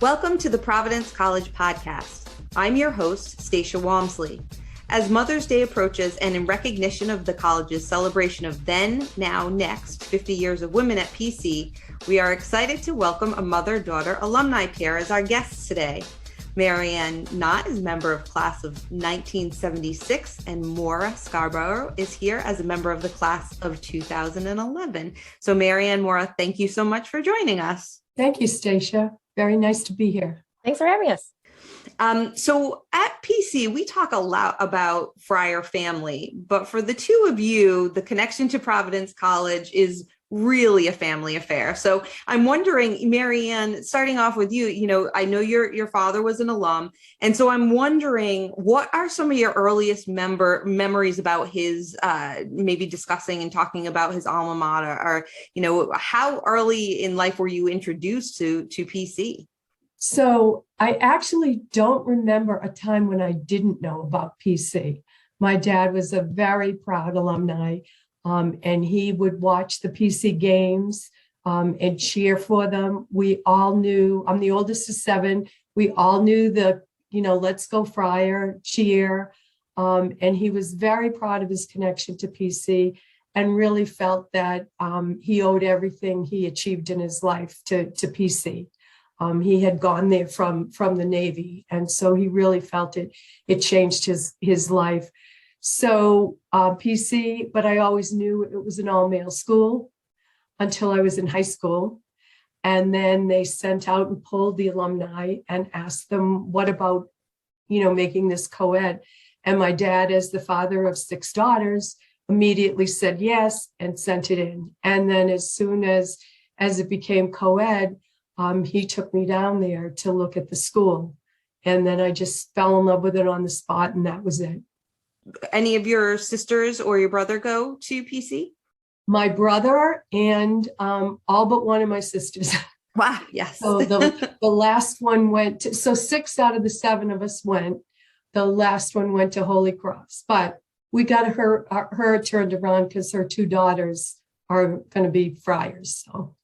Welcome to the Providence College Podcast. I'm your host, Stacia Walmsley. As Mother's Day approaches and in recognition of the college's celebration of then, now, next 50 years of women at PC, we are excited to welcome a mother-daughter alumni pair as our guests today. Maryanne Knott is a member of class of 1976, and Maura Scarboro is here as a member of the class of 2011. So Maryanne, Maura, thank you so much for joining us. Thank you, Stacia. Very nice to be here. Thanks for having us. So at PC, we talk a lot about Friar family, but for the two of you, the connection to Providence College is really a family affair. So I'm wondering, Maryanne, starting off with you, I know your father was an alum. And so I'm wondering, what are some of your earliest memories about his, maybe discussing and talking about his alma mater, or, how early in life were you introduced to PC? So I actually don't remember a time when I didn't know about PC. My dad was a very proud alumni. And he would watch the PC games and cheer for them. We all knew, I'm the oldest of seven, we all knew the, let's go Friar cheer. And he was very proud of his connection to PC and really felt that he owed everything he achieved in his life to PC. He had gone there from the Navy. And so he really felt it changed his life. So PC, but I always knew it was an all-male school until I was in high school. And then they sent out and pulled the alumni and asked them, what about, making this co-ed? And my dad, as the father of 6 daughters, immediately said yes and sent it in. And then as soon as it became co-ed, he took me down there to look at the school. And then I just fell in love with it on the spot, and that was it. Any of your sisters or your brother go to PC? My brother and all but one of my sisters. Wow, yes. So the last one went to, so 6 out of the 7 of us went. The last one went to Holy Cross, but we got her turned around because her 2 daughters are going to be friars. So.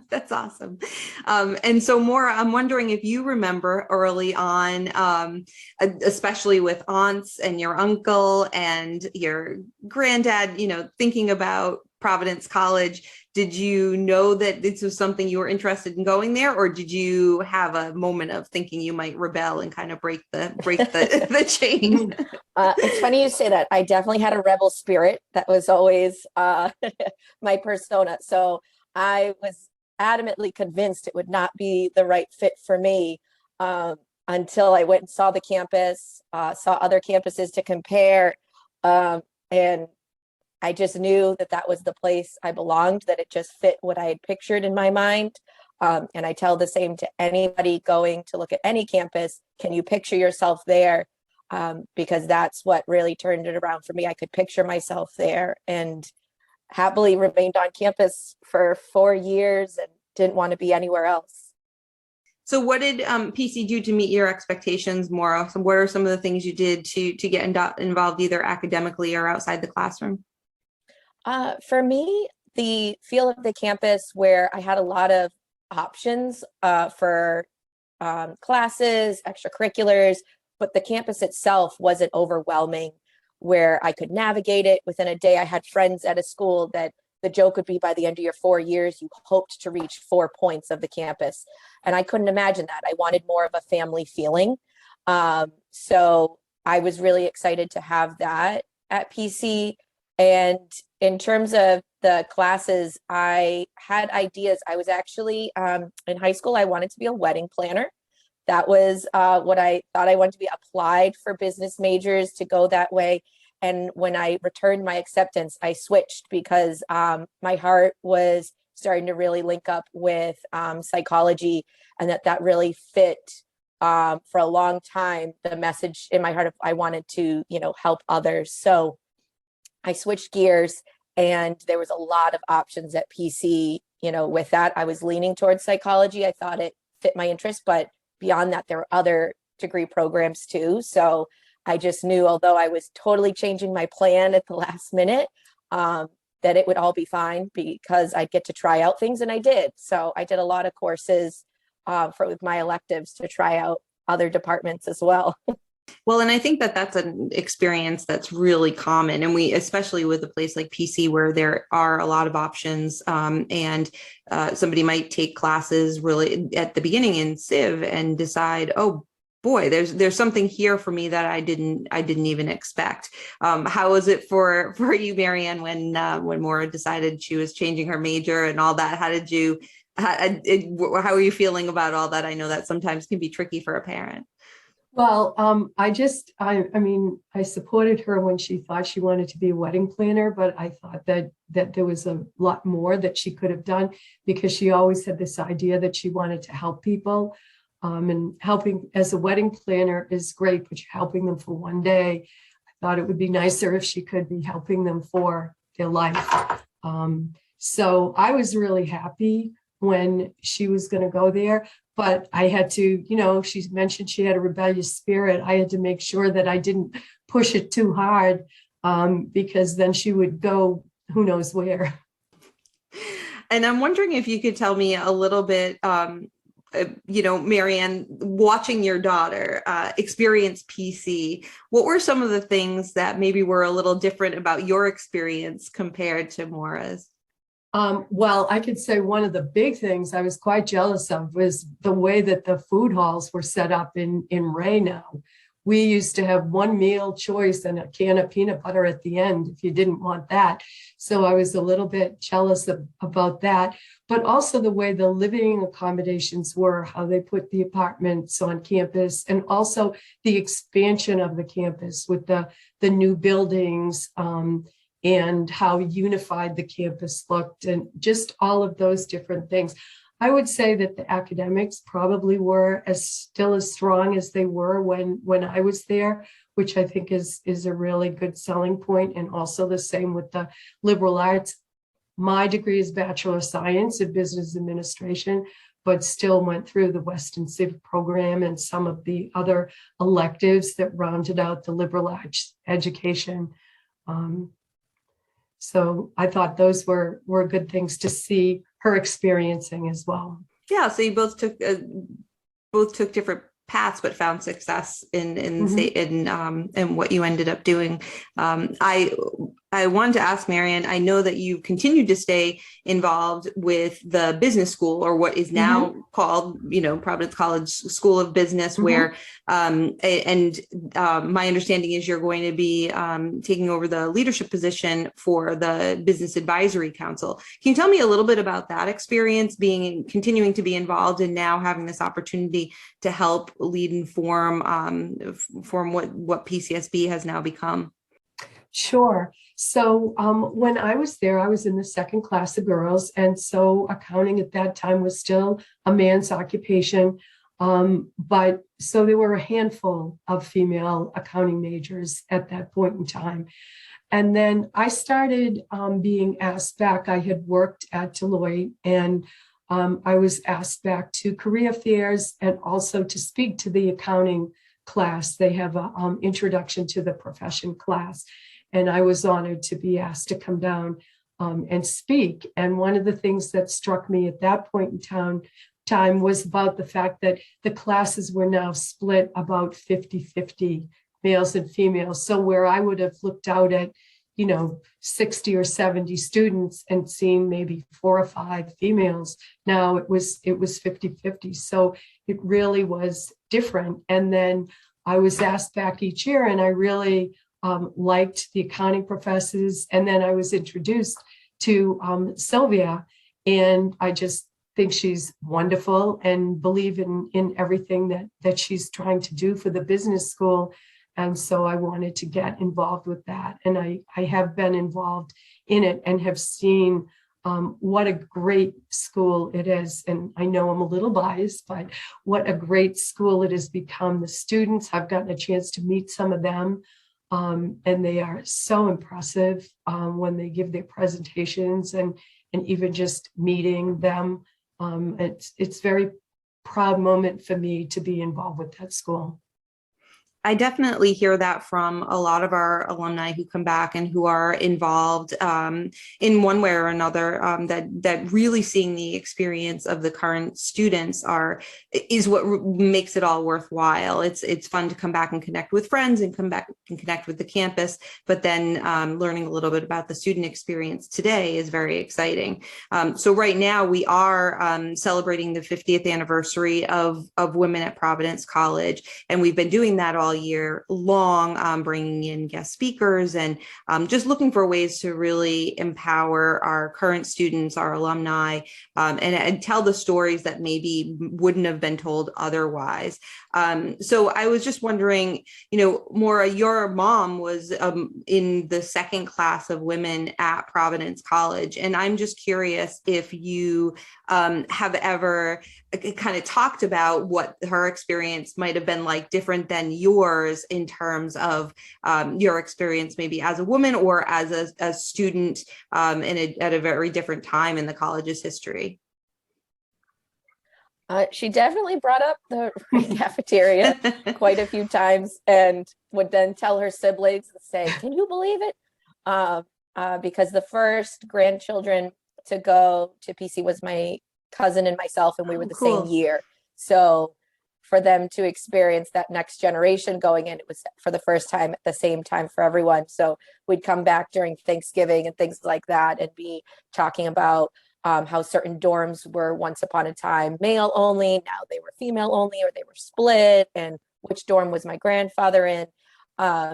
That's awesome. And so, Maura, I'm wondering if you remember early on, especially with aunts and your uncle and your granddad, thinking about Providence College, did you know that this was something you were interested in going there, or did you have a moment of thinking you might rebel and kind of break the chain? It's funny you say that. I definitely had a rebel spirit. That was always my persona. So I was adamantly convinced it would not be the right fit for me until I went and saw the campus, saw other campuses to compare. And I just knew that was the place I belonged, that it just fit what I had pictured in my mind. And I tell the same to anybody going to look at any campus. Can you picture yourself there? Because that's what really turned it around for me. I could picture myself there and happily remained on campus for 4 years and didn't want to be anywhere else. So what did PC do to meet your expectations, Maura? So what are some of the things you did to get involved either academically or outside the classroom? For me, the feel of the campus where I had a lot of options for classes, extracurriculars, but the campus itself wasn't overwhelming, where I could navigate it within a day. I had friends at a school that the joke would be by the end of your 4 years, you hoped to reach 4 points of the campus. And I couldn't imagine that. I wanted more of a family feeling. So I was really excited to have that at PC. And in terms of the classes, I had ideas. I was actually in high school, I wanted to be a wedding planner. That was what I thought I wanted to be. Applied for business majors to go that way. And when I returned my acceptance, I switched because my heart was starting to really link up with psychology, and that really fit for a long time. The message in my heart of I wanted to, help others. So I switched gears, and there was a lot of options at PC. With that, I was leaning towards psychology. I thought it fit my interest, but beyond that, there were other degree programs too. So I just knew, although I was totally changing my plan at the last minute, that it would all be fine because I'd get to try out things, and I did. So I did a lot of courses for with my electives to try out other departments as well. Well, and I think that that's an experience that's really common. And we, especially with a place like PC where there are a lot of options, and somebody might take classes really at the beginning in Civ and decide, oh boy, there's something here for me that I didn't even expect. How was it for you, Maryanne, when Maura decided she was changing her major and all that? How are you feeling about all that? I know that sometimes can be tricky for a parent. Well, I mean, I supported her when she thought she wanted to be a wedding planner, but I thought that there was a lot more that she could have done, because she always had this idea that she wanted to help people. And helping as a wedding planner is great, but you're helping them for one day. I thought it would be nicer if she could be helping them for their life. So I was really happy when she was going to go there. But I had to, she mentioned she had a rebellious spirit. I had to make sure that I didn't push it too hard, because then she would go who knows where. And I'm wondering if you could tell me a little bit, Maryanne, watching your daughter experience PC, what were some of the things that maybe were a little different about your experience compared to Maura's? Well, I could say one of the big things I was quite jealous of was the way that the food halls were set up in Ray now. We used to have one meal choice and a can of peanut butter at the end if you didn't want that. So I was a little bit jealous about that, but also the way the living accommodations were, how they put the apartments on campus, and also the expansion of the campus with the new buildings, and how unified the campus looked, and just all of those different things. I would say that the academics probably were still as strong as they were when I was there, which I think is a really good selling point. And also the same with the liberal arts. My degree is Bachelor of Science in Business Administration, but still went through the Western Civic program and some of the other electives that rounded out the liberal arts education. So I thought those were good things to see her experiencing as well. Yeah, so you both took different paths, but found success in what you ended up doing. I wanted to ask Maryanne, I know that you continued to stay involved with the business school, or what is now called, Providence College School of Business, where, my understanding is you're going to be taking over the leadership position for the Business Advisory Council. Can you tell me a little bit about that experience, continuing to be involved and now having this opportunity to help lead and form what PCSB has now become? Sure. So when I was there, I was in the second class of girls. And so accounting at that time was still a man's occupation. But so there were a handful of female accounting majors at that point in time. And then I started being asked back. I had worked at Deloitte, and I was asked back to career fairs and also to speak to the accounting class. They have an introduction to the profession class. And I was honored to be asked to come down and speak. And one of the things that struck me at that point in time was about the fact that the classes were now split about 50-50, males and females. So where I would have looked out at, 60 or 70 students and seen maybe 4 or 5 females, now it was 50-50. So it really was different. And then I was asked back each year, and I really liked the accounting professors. And then I was introduced to Sylvia, and I just think she's wonderful and believe in everything that she's trying to do for the business school. And so I wanted to get involved with that. And I have been involved in it and have seen what a great school it is. And I know I'm a little biased, but what a great school it has become. The students, I've gotten a chance to meet some of them. And they are so impressive when they give their presentations, and even just meeting them. It's a very proud moment for me to be involved with that school. I definitely hear that from a lot of our alumni who come back and who are involved in one way or another. That really seeing the experience of the current students is what makes it all worthwhile. It's fun to come back and connect with friends and come back and connect with the campus, but then learning a little bit about the student experience today is very exciting. So right now we are celebrating the 50th anniversary of Women at Providence College, and we've been doing that all year long, bringing in guest speakers and just looking for ways to really empower our current students, our alumni, and tell the stories that maybe wouldn't have been told otherwise. So I was just wondering, Maura, your mom was in the second class of women at Providence College, and I'm just curious if you have ever kind of talked about what her experience might have been like different than yours in terms of your experience maybe as a woman or as a student at a very different time in the college's history. She definitely brought up the cafeteria quite a few times and would then tell her siblings and say, "Can you believe it?" Because the first grandchildren to go to PC was my cousin and myself, and we were the Cool. same year. So for them to experience that next generation going in, it was for the first time at the same time for everyone. So we'd come back during Thanksgiving and things like that and be talking about how certain dorms were once upon a time male only, now they were female only, or they were split, and which dorm was my grandfather in.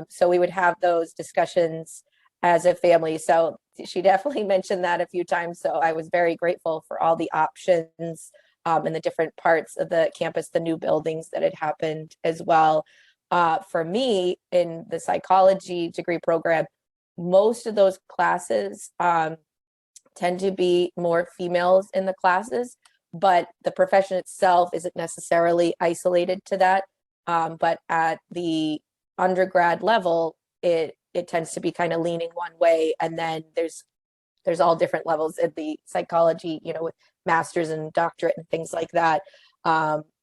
So we would have those discussions as a family. So she definitely mentioned that a few times. So I was very grateful for all the options in the different parts of the campus, the new buildings that had happened as well. For me, in the psychology degree program, most of those classes tend to be more females in the classes, but the profession itself isn't necessarily isolated to that. But at the undergrad level, it tends to be kind of leaning one way, and then there's all different levels in the psychology, with master's and doctorate and things like that,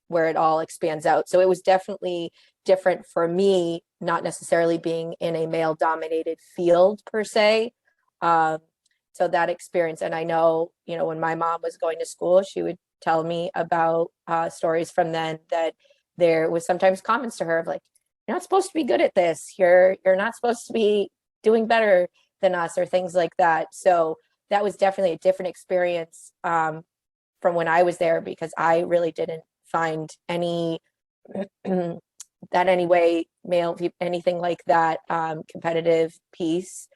where it all expands out. So it was definitely different for me, not necessarily being in a male dominated field per se. So that experience, and I know, when my mom was going to school, she would tell me about stories from then that there was sometimes comments to her of like, "You're not supposed to be good at this. You're not supposed to be doing better than us," or things like that. So that was definitely a different experience from when I was there, because I really didn't find any that any way male, anything like that competitive piece.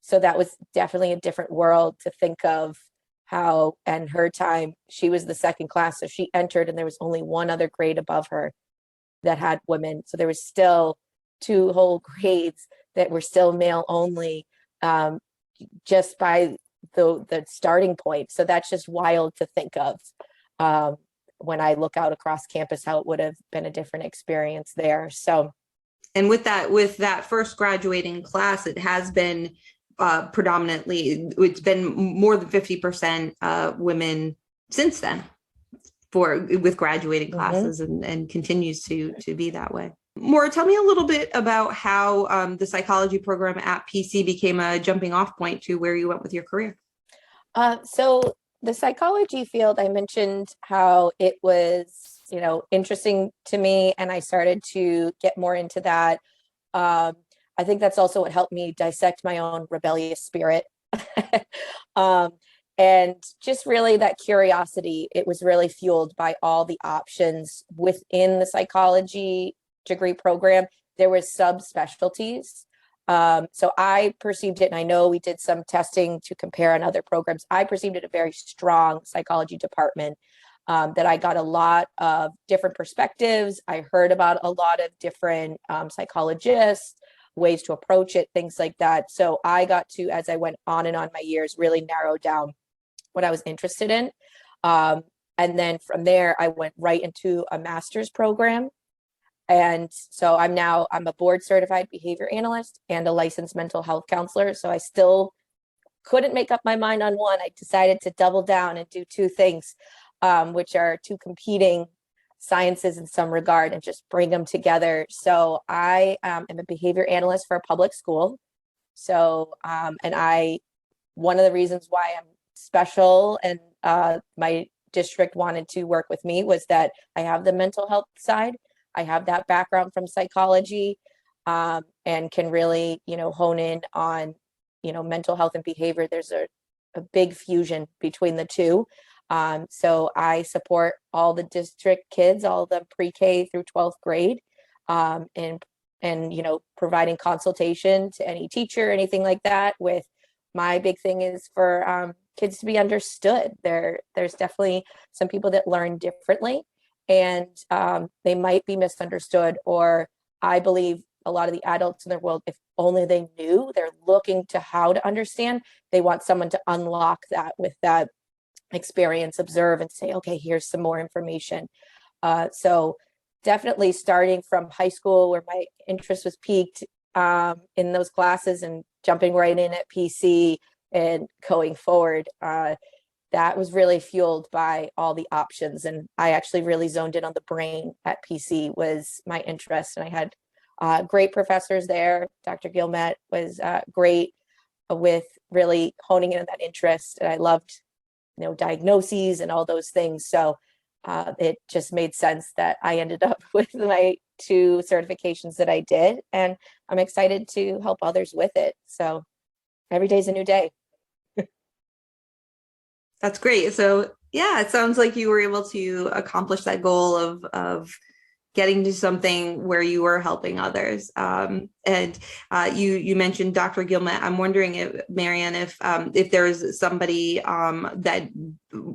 So that was definitely a different world to think of how, and her time, she was the second class. So she entered and there was only one other grade above her that had women. So there was still 2 whole grades that were still male only, just by the starting point. So that's just wild to think of when I look out across campus, how it would have been a different experience there. So, and with that first graduating class, it has been predominantly, it's been more than 50% women since then with graduating classes, and continues to be that way. Maura, tell me a little bit about how the psychology program at PC became a jumping off point to where you went with your career. So the psychology field, I mentioned how it was, interesting to me, and I started to get more into that. I think that's also what helped me dissect my own rebellious spirit. And just really that curiosity, it was really fueled by all the options within the psychology degree program. There were subspecialties. So I perceived it, and I know we did some testing to compare on other programs. I perceived it a very strong psychology department, that I got a lot of different perspectives. I heard about a lot of different psychologists, ways to approach it, things like that. So I got to, as I went on in my years, really narrow down what I was interested in. And then from there, I went right into a master's program. And so I'm a board certified behavior analyst and a licensed mental health counselor. So I still couldn't make up my mind on one. I decided to double down and do 2 things, which are 2 competing sciences in some regard and just bring them together. So I am a behavior analyst for a public school. So, one of the reasons why I'm special and my district wanted to work with me was that I have the mental health side. I have that background from psychology, and can really, hone in on, mental health and behavior. There's a big fusion between the two. So I support all the district kids, all the pre-K through 12th grade, and providing consultation to any teacher, anything like that. With my big thing is for kids to be understood. There's definitely some people that learn differently, and they might be misunderstood, or I believe a lot of the adults in their world, if only they knew, they're looking to how to understand. They want someone to unlock that with that experience, observe, and say, okay, here's some more information. So definitely starting from high school, where my interest was peaked in those classes, and jumping right in at PC and going forward, that was really fueled by all the options. And I actually really zoned in on the brain at PC was my interest. And I had great professors there. Dr. Gilmet was great with really honing in on that interest. And I loved, diagnoses and all those things. So it just made sense that I ended up with my 2 certifications that I did. And I'm excited to help others with it. So every day's a new day. That's great. So yeah, it sounds like you were able to accomplish that goal of getting to something where you were helping others. And you mentioned Dr. Gilmet. I'm wondering, if Maryanne, if there's somebody that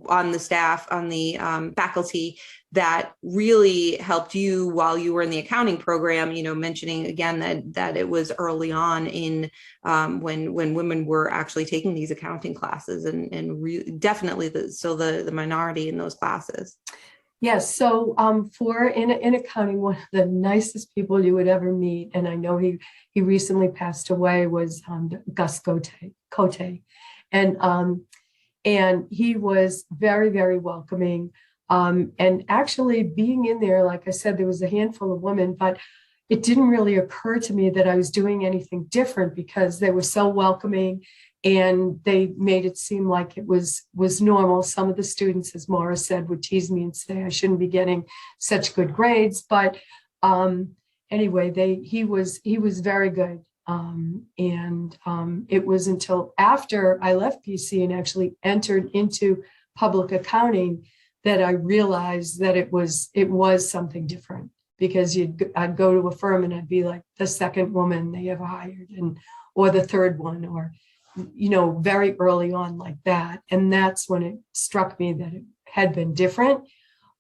on the staff, on the faculty, that really helped you while you were in the accounting program. Mentioning again that it was early on in when women were actually taking these accounting classes, and definitely the minority in those classes. Yes. So for in accounting, one of the nicest people you would ever meet, and I know he recently passed away, was Gus Cote. And he was very, very welcoming. And actually being in there, like I said, there was a handful of women, but it didn't really occur to me that I was doing anything different, because they were so welcoming. And they made it seem like it was normal. Some of the students, as Maura said, would tease me and say I shouldn't be getting such good grades. But anyway, he was very good. It was until after I left PC and actually entered into public accounting that I realized that it was something different, because I'd go to a firm and I'd be like the second woman they ever hired, or the third one, or very early on like that. And that's when it struck me that it had been different,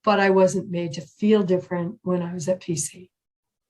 but I wasn't made to feel different when I was at PC.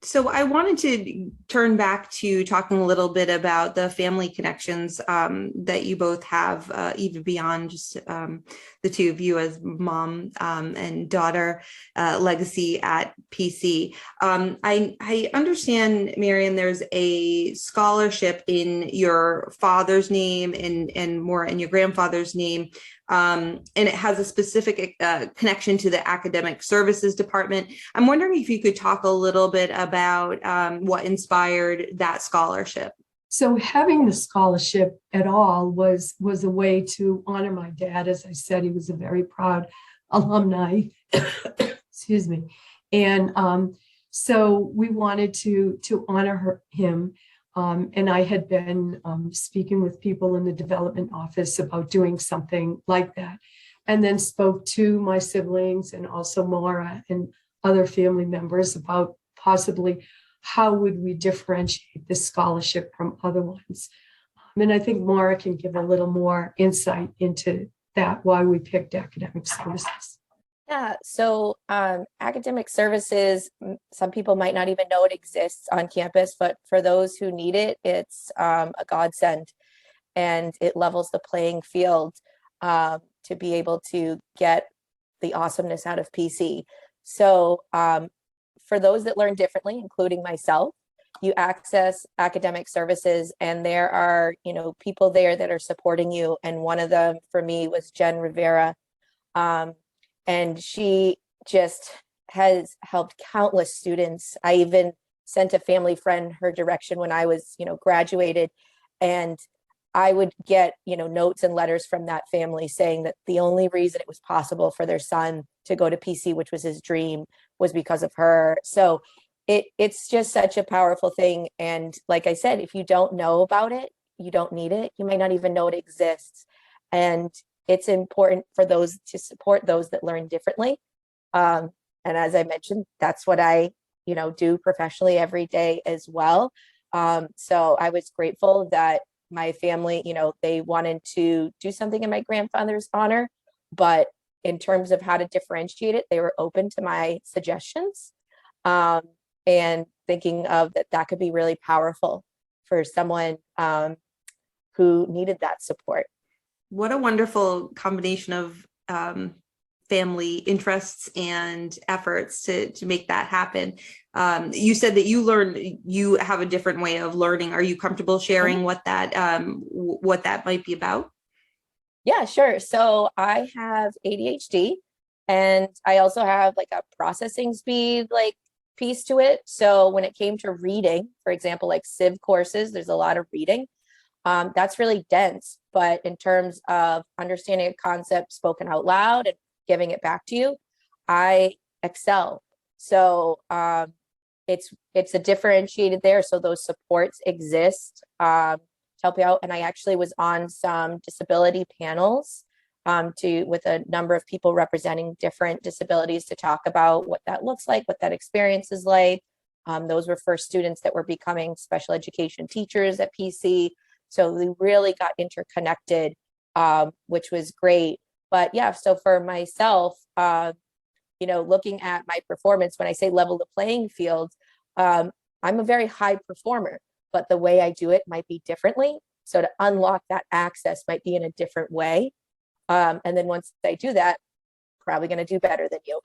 So I wanted to turn back to talking a little bit about the family connections that you both have, even beyond just the two of you as mom and daughter legacy at PC. I understand, Maryanne, there's a scholarship in your father's name and more in your grandfather's name. And it has a specific connection to the academic services department. I'm wondering if you could talk a little bit about what inspired that scholarship. So having the scholarship at all was a way to honor my dad. As I said, he was a very proud alumni. Excuse me. And so we wanted to honor him. And I had been speaking with people in the development office about doing something like that, and then spoke to my siblings and also Maura and other family members about possibly how would we differentiate this scholarship from other ones. And I think Maura can give a little more insight into that, why we picked academic services. Yeah, so academic services, some people might not even know it exists on campus, but for those who need it, it's a godsend, and it levels the playing field to be able to get the awesomeness out of PC. So for those that learn differently, including myself, you access academic services, and there are, people there that are supporting you. And one of them for me was Jen Rivera. And she just has helped countless students. I even sent a family friend her direction when I was, graduated, and I would get, notes and letters from that family saying that the only reason it was possible for their son to go to PC, which was his dream, was because of her. So it's just such a powerful thing. And like I said, if you don't know about it, you don't need it. You might not even know it exists. And it's important for those to support those that learn differently. And as I mentioned, that's what I, do professionally every day as well. So I was grateful that my family, they wanted to do something in my grandfather's honor, but in terms of how to differentiate it, they were open to my suggestions, and thinking of that could be really powerful for someone who needed that support. What a wonderful combination of family interests and efforts to make that happen. You said that you have a different way of learning. Are you comfortable sharing what that might be about? Yeah, sure. So I have ADHD, and I also have like a processing speed piece to it. So when it came to reading, for example, like Civ courses, there's a lot of reading. That's really dense, but in terms of understanding a concept spoken out loud and giving it back to you, I excel. So it's a differentiated there. So those supports exist to help you out. And I actually was on some disability panels with a number of people representing different disabilities to talk about what that looks like, what that experience is like. Those were for students that were becoming special education teachers at PC. So we really got interconnected, which was great. But yeah, so for myself, looking at my performance, when I say level the playing field, I'm a very high performer, but the way I do it might be differently. So to unlock that access might be in a different way. And then once I do that, probably going to do better than you.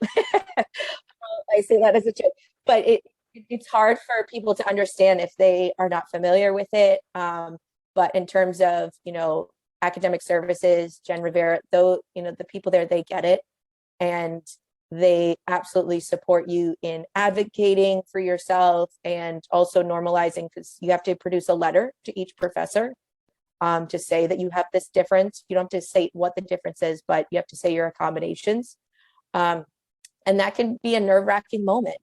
I say that as a joke, but it's hard for people to understand if they are not familiar with it. But in terms of, academic services, Jen Rivera, though, the people there, they get it. And they absolutely support you in advocating for yourself and also normalizing, because you have to produce a letter to each professor to say that you have this difference. You don't have to say what the difference is, but you have to say your accommodations. And that can be a nerve-wracking moment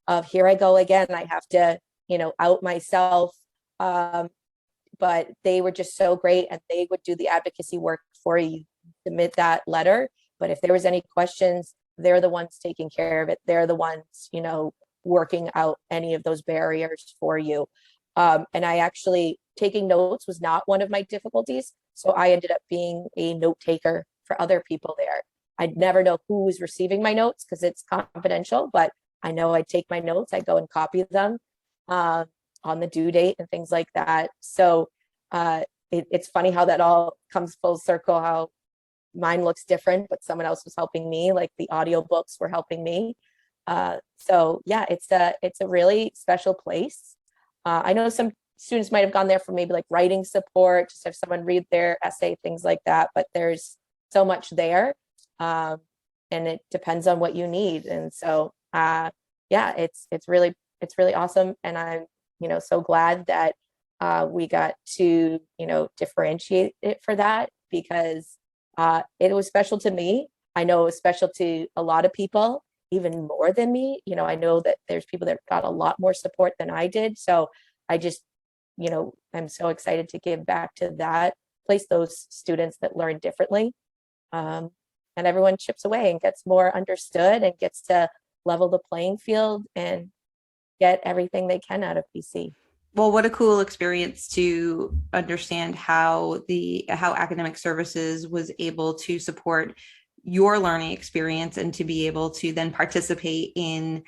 of, here I go again. I have to, out myself. But they were just so great, and they would do the advocacy work for you, submit that letter. But if there was any questions, they're the ones taking care of it. They're the ones, working out any of those barriers for you. And I actually, taking notes was not one of my difficulties. So I ended up being a note taker for other people there. I'd never know who was receiving my notes because it's confidential, but I know I'd take my notes, I'd go and copy them on the due date and things like that. So it's funny how that all comes full circle, how mine looks different, but someone else was helping me, like the audiobooks were helping me. So yeah, it's a really special place. I know some students might have gone there for maybe like writing support, just have someone read their essay, things like that, but there's so much there. And it depends on what you need. And so yeah, it's really awesome. And I'm so glad that we got to differentiate it for that, because it was special to me. I know it was special to a lot of people, even more than me. I know that there's people that got a lot more support than I did. So I just I'm so excited to give back to that place, those students that learn differently, and everyone chips away and gets more understood and gets to level the playing field and get everything they can out of PC. Well, what a cool experience to understand how academic services was able to support your learning experience and to be able to then participate in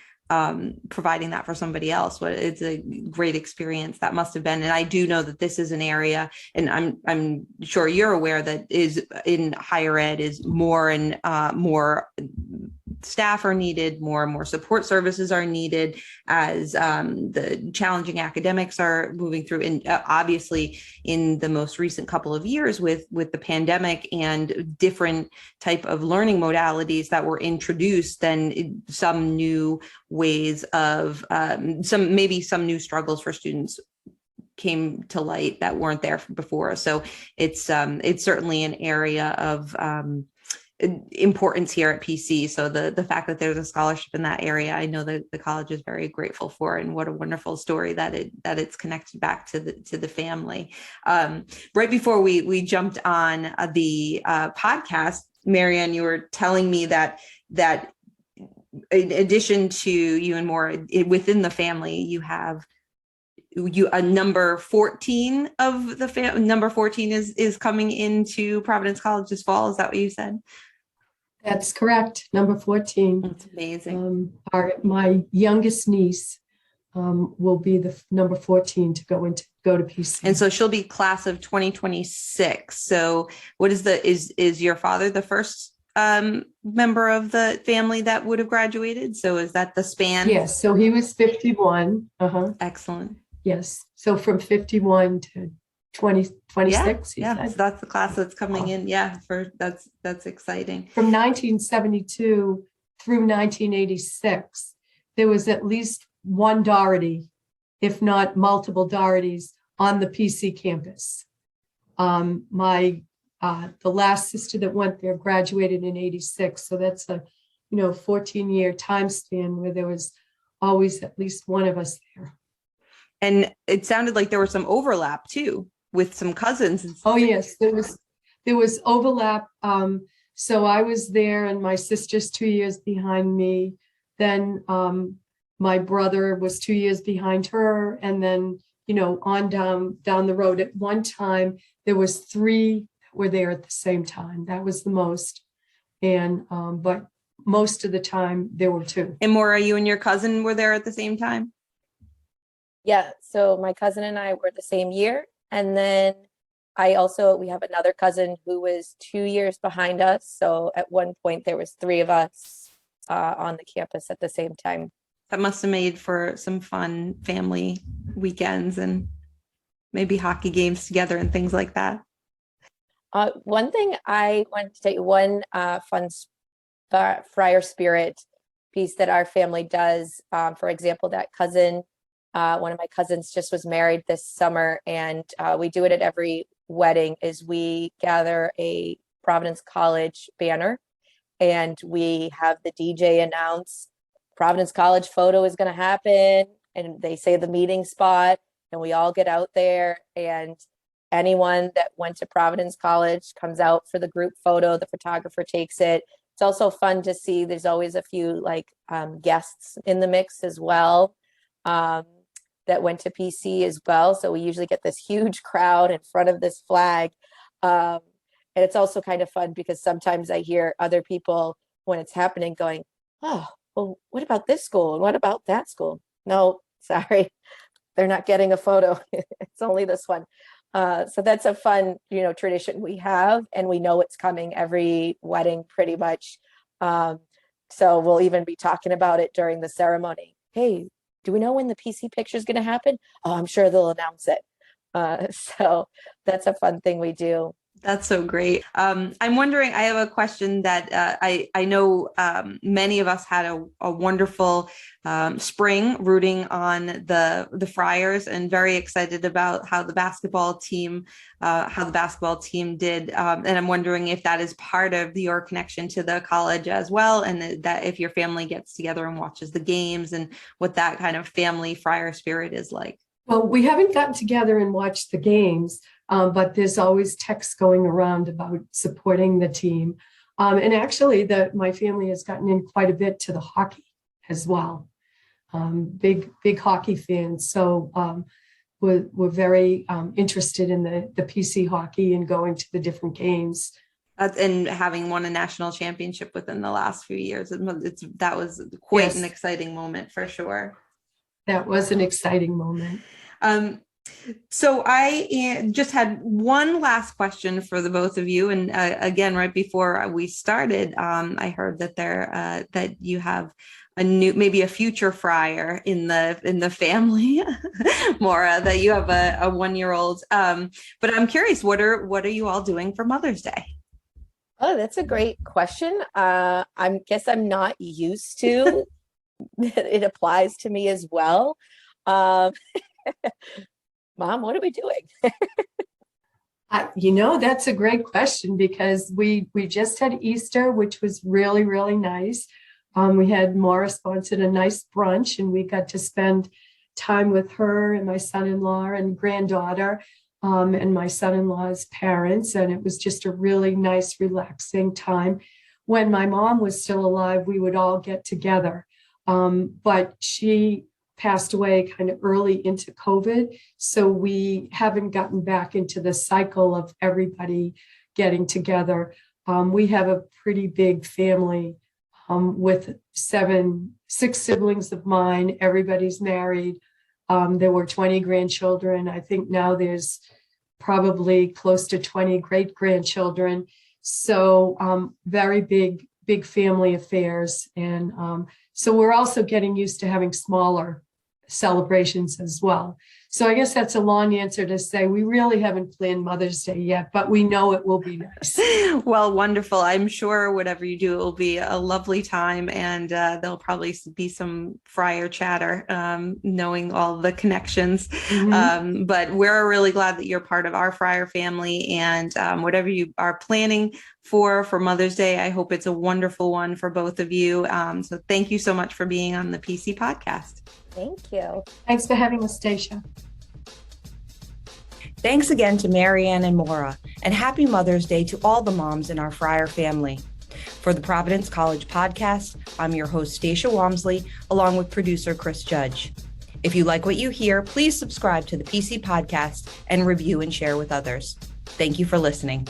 providing that for somebody else. It's a great experience that must have been. And I do know that this is an area, and I'm sure you're aware, that is in higher ed is more and more staff are needed, more and more support services are needed as the challenging academics are moving through. And obviously in the most recent couple of years with the pandemic and different type of learning modalities that were introduced, then some new ways of some new struggles for students came to light that weren't there before. So it's certainly an area of importance here at PC. So the fact that there's a scholarship in that area, I know that the college is very grateful for, and what a wonderful story that it's connected back to the family. Right before we jumped on the podcast, Maryanne, you were telling me that in addition to you and Maura, within the family, you have a number 14 of the number 14 is coming into Providence College this fall. Is that what you said? That's correct. Number 14. That's amazing. My youngest niece will be the number 14 to go to PC. And so she'll be class of 2026. So what is your father the first member of the family that would have graduated? So is that the span? Yes. So he was 51. Excellent. Yes. So from 51 to 2026. Yeah. So that's the class that's coming in. Yeah. That's exciting. From 1972 through 1986, there was at least one Doherty, if not multiple Dohertys, on the PC campus. The last sister that went there graduated in 86. So that's a 14-year time span where there was always at least one of us there. And it sounded like there was some overlap too with some cousins. Oh yes, there was overlap. So I was there, and my sister's 2 years behind me. Then my brother was 2 years behind her, and then on down the road. At one time, there was 3 that were there at the same time. That was the most, and but most of the time there were 2. And Maura, you and your cousin were there at the same time? Yeah, so my cousin and I were the same year. And then we have another cousin who was 2 years behind us. So at one point there was 3 of us on the campus at the same time. That must have made for some fun family weekends and maybe hockey games together and things like that. One thing I wanted to tell you, one fun Friar spirit piece that our family does, for example, that cousin, one of my cousins just was married this summer, and we do it at every wedding, is we gather a Providence College banner and we have the DJ announce Providence College photo is going to happen, and they say the meeting spot, and we all get out there, and anyone that went to Providence College comes out for the group photo. The photographer takes it. It's also fun to see. There's always a few guests in the mix as well. That went to PC as well. So we usually get this huge crowd in front of this flag. And it's also kind of fun because sometimes I hear other people when it's happening going, oh, well, what about this school? And what about that school? No, sorry, they're not getting a photo. It's only this one. So that's a fun, tradition we have, and we know it's coming every wedding pretty much. So we'll even be talking about it during the ceremony. Hey, do we know when the PC picture is going to happen? Oh, I'm sure they'll announce it. So that's a fun thing we do. That's so great. I'm wondering, I have a question that I know many of us had a wonderful spring rooting on the Friars, and very excited about how the basketball team did. And I'm wondering if that is part of your connection to the college as well, and that if your family gets together and watches the games, and what that kind of family Friar spirit is like. Well, we haven't gotten together and watched the games, but there's always texts going around about supporting the team. And actually, my family has gotten in quite a bit to the hockey as well. Big hockey fans. So we're very interested in the PC hockey and going to the different games. And having won a national championship within the last few years, that was quite an exciting moment for sure. That was an exciting moment. So I just had one last question for the both of you. And again, right before we started, I heard that that you have maybe a future friar in the family, Maura, that you have a 1-year-old. But I'm curious, what are you all doing for Mother's Day? Oh, that's a great question. I guess I'm not used to it applies to me as well. Um, Mom, what are we doing? That's a great question because we just had Easter, which was really, really nice. We had Maura sponsored a nice brunch, and we got to spend time with her and my son-in-law and granddaughter, and my son-in-law's parents. And it was just a really nice, relaxing time. When my mom was still alive, we would all get together. But she passed away kind of early into COVID. So we haven't gotten back into the cycle of everybody getting together. We have a pretty big family with 6 siblings of mine. Everybody's married. There were 20 grandchildren. I think now there's probably close to 20 great grandchildren. So very big family affairs. And so we're also getting used to having smaller celebrations as well. So I guess that's a long answer to say we really haven't planned Mother's Day yet, but we know it will be nice. Well, wonderful. I'm sure whatever you do, it will be a lovely time, and there'll probably be some Friar chatter, knowing all the connections. Mm-hmm. But we're really glad that you're part of our Friar family, and whatever you are planning for Mother's Day, I hope it's a wonderful one for both of you. So thank you so much for being on the PC podcast. Thank you. Thanks for having us, Stacia. Thanks again to Maryanne and Maura, and happy Mother's Day to all the moms in our Friar family. For the Providence College podcast, I'm your host, Stacia Walmsley, along with producer Chris Judge. If you like what you hear, please subscribe to the PC podcast and review and share with others. Thank you for listening.